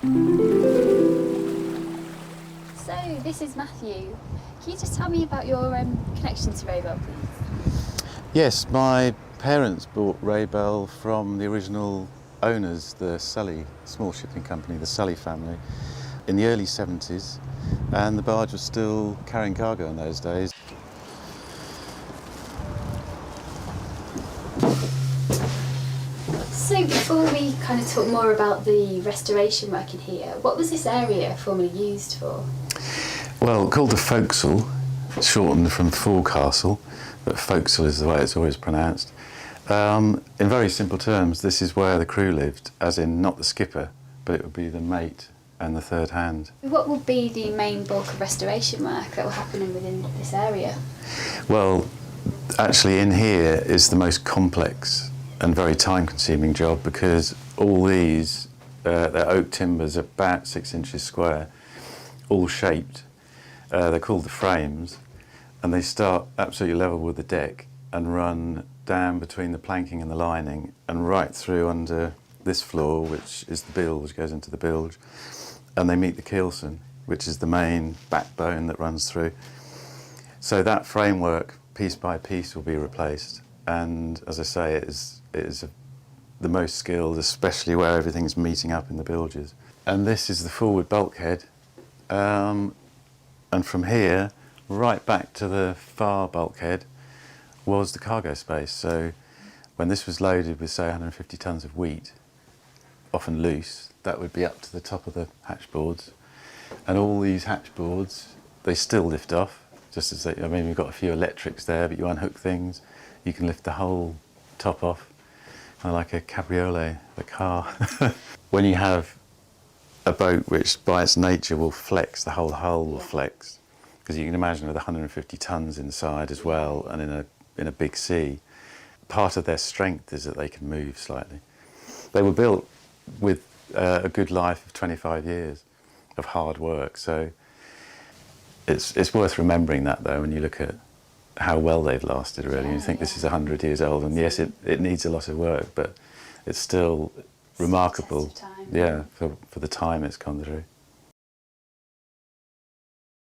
So, this is Matthew. Can you just tell me about your connection to Raybel, please? Yes, my parents bought Raybel from the original owners, the Sully small shipping company, the Sully family, in the early 70s, and the barge was still carrying cargo in those days. So before we kind of talk more about the restoration work in here, what was this area formerly used for? Well, called the forecastle, shortened from forecastle, but forecastle is the way it's always pronounced. In very simple terms, this is where the crew lived, as in not the skipper, but it would be the mate and the third hand. What will be the main bulk of restoration work that will happen within this area? Well, actually in here is the most complex and very time-consuming job, because all these, they're oak timbers about 6 inches square, all shaped. They're called the frames, and they start absolutely level with the deck and run down between the planking and the lining and right through under this floor, which is the bilge, goes into the bilge, and they meet the keelson, which is the main backbone that runs through. So that framework, piece by piece, will be replaced, and as I say, it is the most skilled, especially where everything's meeting up in the bilges. And this is the forward bulkhead, and from here right back to the far bulkhead was the cargo space. So when this was loaded with, say, 150 tonnes of wheat, often loose, that would be up to the top of the hatchboards. And all these hatchboards, they still lift off, just as they, I mean, we've got a few electrics there, but you unhook things, you can lift the whole top off, kind of like a cabriolet, a car. When you have a boat which by its nature will flex, the whole hull will flex, because you can imagine with 150 tonnes inside as well, and in a big sea, part of their strength is that they can move slightly. They were built with a good life of 25 years of hard work, so it's worth remembering that, though, when you look at how well they've lasted, really. And you think this is 100 years old, and yes, it needs a lot of work, but it's still remarkable, yeah, for the time it's gone through.